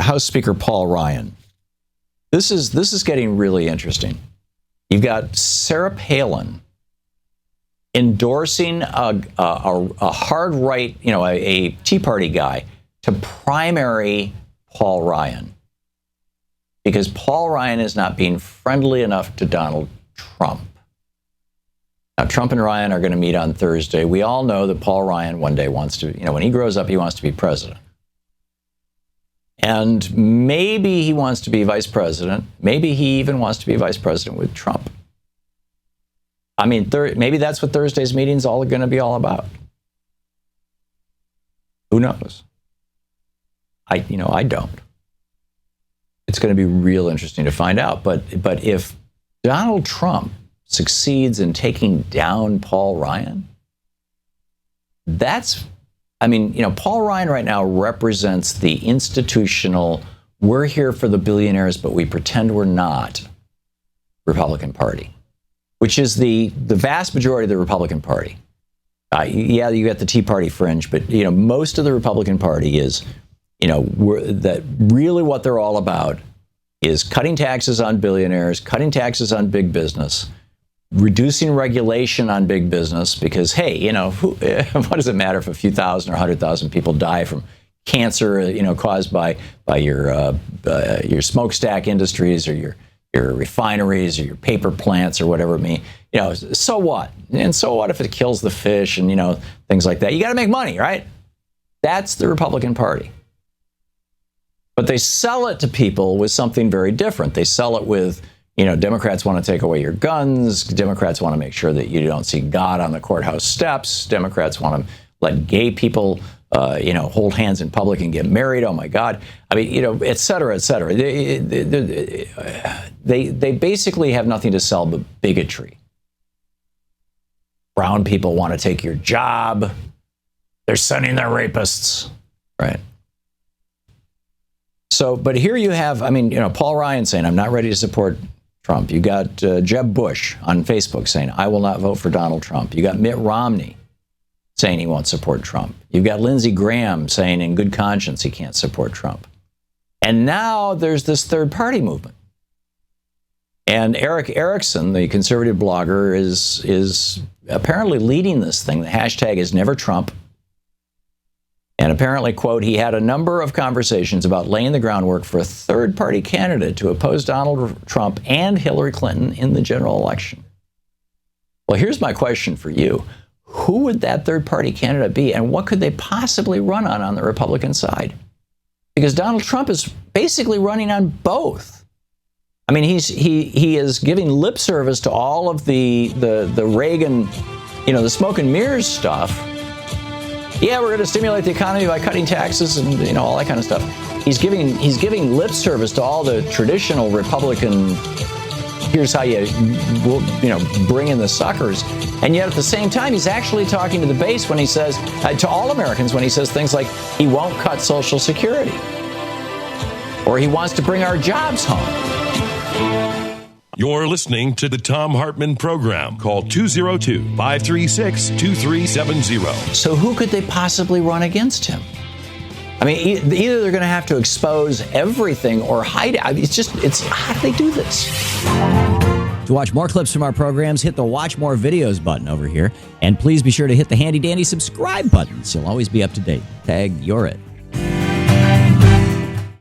House Speaker Paul Ryan. This is getting really interesting. You've got Sarah Palin endorsing a hard right, a Tea Party guy to primary Paul Ryan because Paul Ryan is not being friendly enough to Donald Trump. Now, Trump and Ryan are going to meet on Thursday. We all know that Paul Ryan one day wants to, when he grows up, he wants to be president. And maybe he wants to be vice president. Maybe he even wants to be vice president with Trump. I mean, maybe that's what Thursday's meeting's all going to be all about. Who knows? I don't. It's going to be real interesting to find out. But if Donald Trump succeeds in taking down Paul Ryan, Paul Ryan right now represents the institutional, we're here for the billionaires, but we pretend we're not Republican Party, which is the vast majority of the Republican Party. Yeah, you got the Tea Party fringe, but most of the Republican Party is, that really what they're all about is cutting taxes on billionaires, cutting taxes on big business, reducing regulation on big business, because, hey, what does it matter if a few thousand or 100,000 people die from cancer, caused by your smokestack industries or your refineries or your paper plants or whatever it may, so what? And so what if it kills the fish and, things like that? You got to make money, right? That's the Republican Party. But they sell it to people with something very different. They sell it with, Democrats want to take away your guns. Democrats want to make sure that you don't see God on the courthouse steps. Democrats want to let gay people, hold hands in public and get married. Oh, my God. I mean, et cetera, et cetera. They basically have nothing to sell but bigotry. Brown people want to take your job. They're sending their rapists, right? So, but here you have, Paul Ryan saying, I'm not ready to support Trump. You got Jeb Bush on Facebook saying, I will not vote for Donald Trump. You got Mitt Romney saying he won't support Trump. You've got Lindsey Graham saying in good conscience he can't support Trump. And now there's this third party movement. And Eric Erickson, the conservative blogger, is apparently leading this thing. The hashtag is Never Trump. And apparently, quote, he had a number of conversations about laying the groundwork for a third-party candidate to oppose Donald Trump and Hillary Clinton in the general election. Well, here's my question for you. Who would that third-party candidate be, and what could they possibly run on the Republican side? Because Donald Trump is basically running on both. I mean, he is giving lip service to all of the Reagan, the smoke and mirrors stuff. Yeah, we're going to stimulate the economy by cutting taxes and all that kind of stuff. He's giving lip service to all the traditional Republican. Here's how you bring in the suckers, and yet at the same time he's actually talking to the base when he says to all Americans when he says things like he won't cut Social Security or he wants to bring our jobs home. You're listening to the Thom Hartmann Program. Call 202-536-2370. So who could they possibly run against him? I mean, either they're going to have to expose everything or hide it. I mean, it's how do they do this? To watch more clips from our programs, hit the Watch More Videos button over here. And please be sure to hit the handy-dandy subscribe button so you'll always be up to date. Tag, you're it.